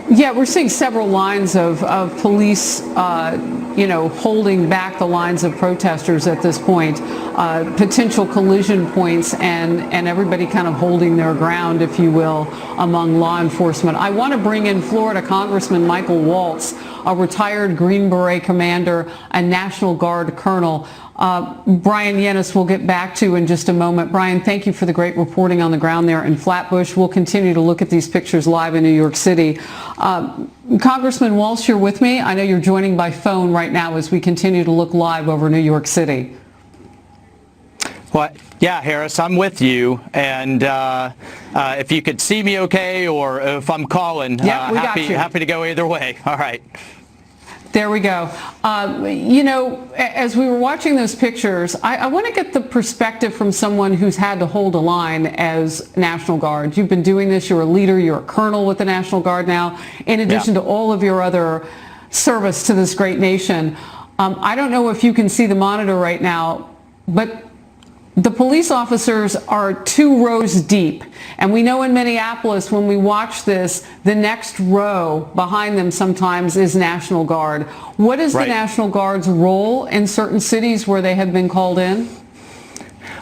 Yeah, we're seeing several lines of police, holding back the lines of protesters at this point, potential collision points, and everybody kind of holding their ground, if you will, among law enforcement. I want to bring in Florida Congressman Michael Waltz, a retired Green Beret commander and National Guard colonel. Brian Yennis we'll get back to in just a moment. Brian, thank you for the great reporting on the ground there in Flatbush. We'll continue to look at these pictures live in New York City. Congressman Waltz, you're with me. I know you're joining by phone right now as we continue to look live over New York City. Well, yeah, Harris, I'm with you. And if you could see me okay, or if I'm calling, happy to go either way. All right. There we go. As we were watching those pictures, I want to get the perspective from someone who's had to hold a line as National Guard. You've been doing this. You're a leader. You're a colonel with the National Guard now, in addition to all of your other service to this great nation. I don't know if you can see the monitor right now, but the police officers are 2 rows deep. And we know in Minneapolis, when we watch this, the next row behind them sometimes is National Guard. What is the National Guard's role in certain cities where they have been called in?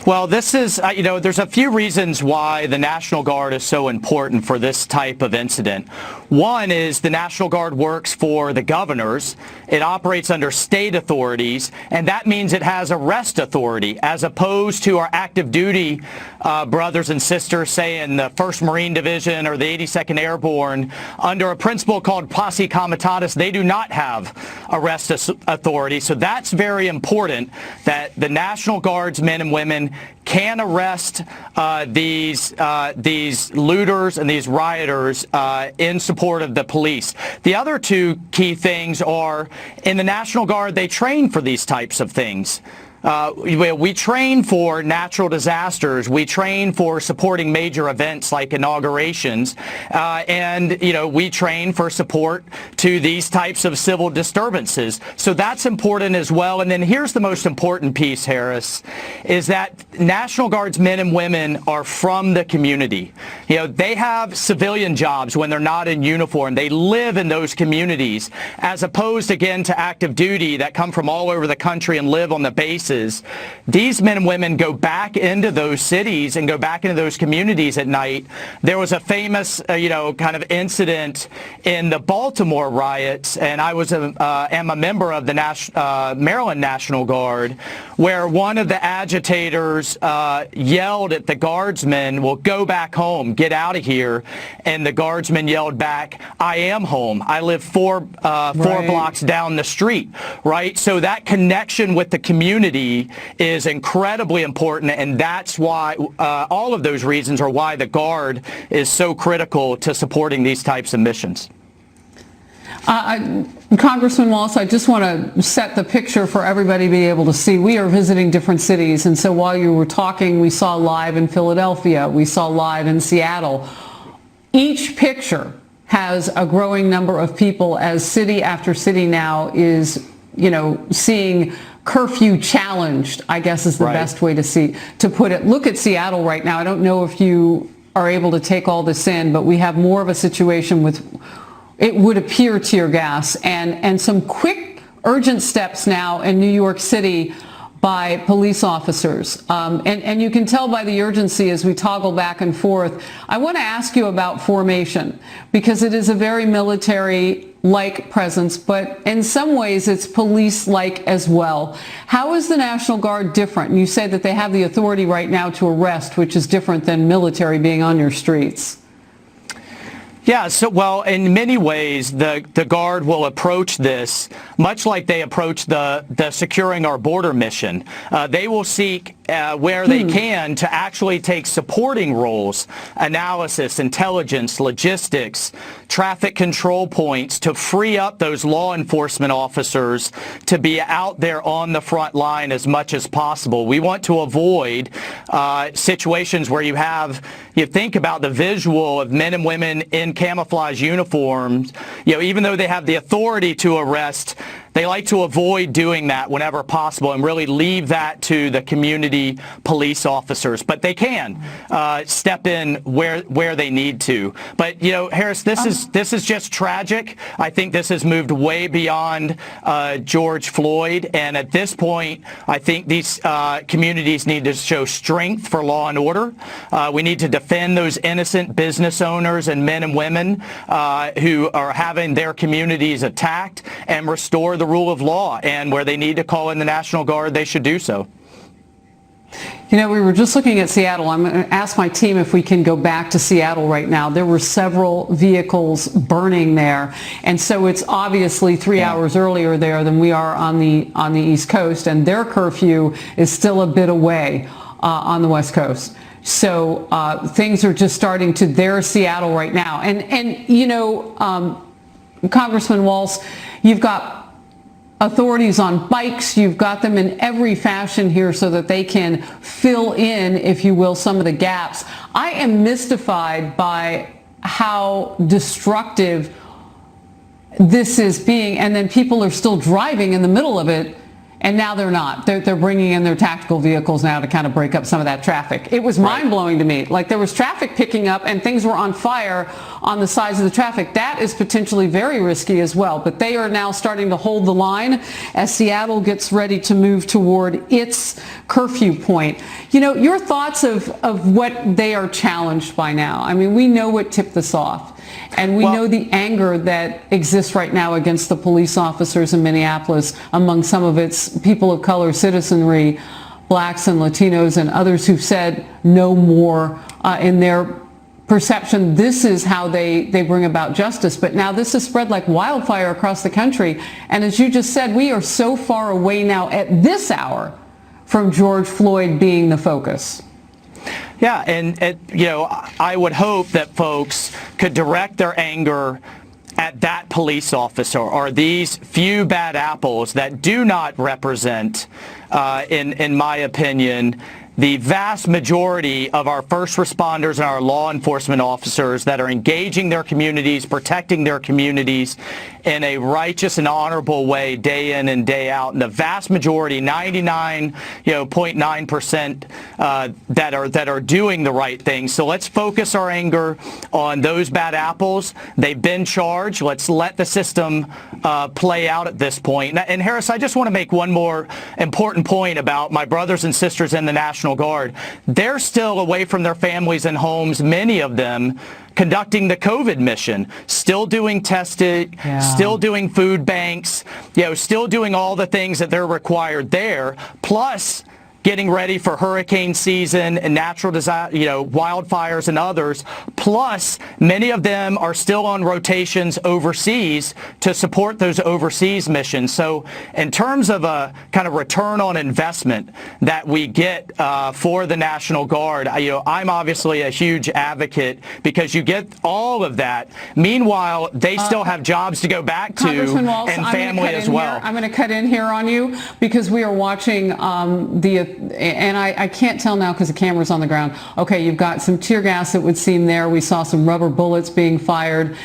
Well, this is, there's a few reasons why the National Guard is so important for this type of incident. One is the National Guard works for the governors. It operates under state authorities, and that means it has arrest authority, as opposed to our active duty brothers and sisters, say in the 1st Marine Division or the 82nd Airborne. Under a principle called posse comitatus, they do not have arrest authority. So that's very important, that the National Guard's men and women can arrest these looters and these rioters in support of the police. The other 2 key things are, in the National Guard, they train for these types of things. We train for natural disasters. We train for supporting major events like inaugurations. And we train for support to these types of civil disturbances. So that's important as well. And then here's the most important piece, Harris, is that National Guard's men and women are from the community. They have civilian jobs when they're not in uniform. They live in those communities, as opposed, again, to active duty that come from all over the country and live on the bases. These men and women go back into those cities and go back into those communities at night. There was a famous, kind of incident in the Baltimore riots, and I am a member of the Maryland National Guard, where one of the agitators yelled at the guardsmen, "Well, go back home, get out of here." And the guardsmen yelled back, "I am home. I live four blocks down the street." Right? So that connection with the community is incredibly important, and that's why all of those reasons are why the Guard is so critical to supporting these types of missions. Congressman Waltz, I just want to set the picture for everybody to be able to see. We are visiting different cities, and so while you were talking, we saw live in Philadelphia, we saw live in Seattle. Each picture has a growing number of people as city after city now is, seeing curfew challenged, I guess is the best way to put it. Look at Seattle right now. I don't know if you are able to take all this in, but we have more of a situation with, it would appear, tear gas and some quick, urgent steps now in New York City by police officers. And you can tell by the urgency as we toggle back and forth. I want to ask you about formation, because it is a very military-like presence, but in some ways it's police-like as well. How is the National Guard different? And you say that they have the authority right now to arrest, which is different than military being on your streets. Yeah, so, well, in many ways, the Guard will approach this much like they approach the securing our border mission. They will seek where they can to actually take supporting roles, analysis, intelligence, logistics, traffic control points, to free up those law enforcement officers to be out there on the front line as much as possible. We want to avoid situations where you think about the visual of men and women in camouflage uniforms even though they have the authority to arrest, they like to avoid doing that whenever possible and really leave that to the community police officers. But they can step in where they need to. But Harris, this is just tragic. I think this has moved way beyond George Floyd, and at this point, I think these communities need to show strength for law and order. We need to defend those innocent business owners and men and women who are having their communities attacked, and restore the rule of law. And where they need to call in the National Guard, they should do so. We were just looking at Seattle. I'm going to ask my team if we can go back to Seattle right now. There were several vehicles burning there, and so it's obviously 3 hours earlier there than we are on the East Coast, and their curfew is still a bit away on the West Coast. So things are just starting to, there's Seattle right now. And Congressman Waltz, you've got authorities on bikes, you've got them in every fashion here so that they can fill in, if you will, some of the gaps. I am mystified by how destructive this is being, and then people are still driving in the middle of it, and now they're not. They're bringing in their tactical vehicles now to kind of break up some of that traffic. It was mind-blowing to me. Like, there was traffic picking up and things were on fire on the sides of the traffic. That is potentially very risky as well. But they are now starting to hold the line as Seattle gets ready to move toward its curfew point. Your thoughts of what they are challenged by now. I mean, we know what tipped this off. And we know the anger that exists right now against the police officers in Minneapolis among some of its people of color citizenry, blacks and Latinos and others who've said no more in their perception. This is how they bring about justice. But now this has spread like wildfire across the country. And as you just said, we are so far away now at this hour from George Floyd being the focus. Yeah, and I would hope that folks could direct their anger at that police officer or these few bad apples that do not represent, in my opinion, the vast majority of our first responders and our law enforcement officers that are engaging their communities, protecting their communities in a righteous and honorable way day in and day out. And the vast majority, 99.9%, that are doing the right thing. So let's focus our anger on those bad apples. They've been charged. Let's let the system play out at this point. And Harris, I just want to make one more important point about my brothers and sisters in the National Guard. They're still away from their families and homes, many of them, conducting the COVID mission, still doing testing, still doing food banks, still doing all the things that they're required there, plus getting ready for hurricane season and natural disaster, wildfires and others. Plus, many of them are still on rotations overseas to support those overseas missions. So in terms of a kind of return on investment that we get for the National Guard, I'm obviously a huge advocate because you get all of that. Meanwhile, they still have jobs to go back to Waltz, and family as well. I'm going to cut in here on you because we are watching and I can't tell now because the camera's on the ground. Okay, you've got some tear gas, it would seem there. We saw some rubber bullets being fired,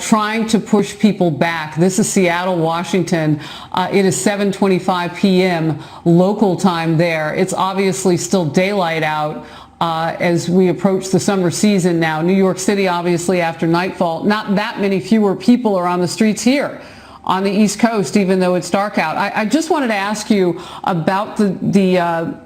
trying to push people back. This is Seattle, Washington. It is 7:25 p.m. local time there. It's obviously still daylight out. As we approach the summer season now. New York City, obviously, after nightfall, not that many fewer people are on the streets here on the East Coast, even though it's dark out. I just wanted to ask you about the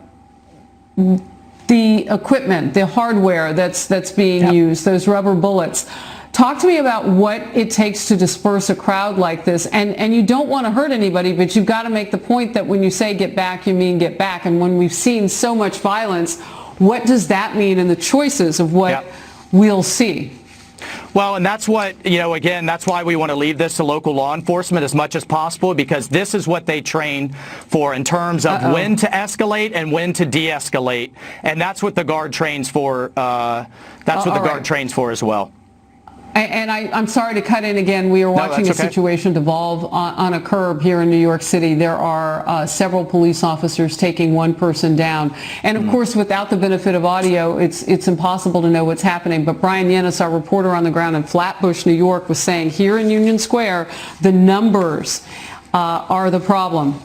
equipment, the hardware that's being used, those rubber bullets. Talk to me about what it takes to disperse a crowd like this. And you don't want to hurt anybody, but you've got to make the point that when you say get back, you mean get back. And when we've seen so much violence, what does that mean in the choices of what we'll see? Well, and that's what, again, that's why we want to leave this to local law enforcement as much as possible, because this is what they train for in terms of when to escalate and when to de-escalate. And that's what the Guard trains for. That's what the Guard trains for as well. And I'm sorry to cut in again. We are watching that's a okay. situation devolve on a curb here in New York City. There are several police officers taking one person down. And of course, without the benefit of audio, it's impossible to know what's happening. But Brian Yennis, our reporter on the ground in Flatbush, New York, was saying here in Union Square, the numbers are the problem.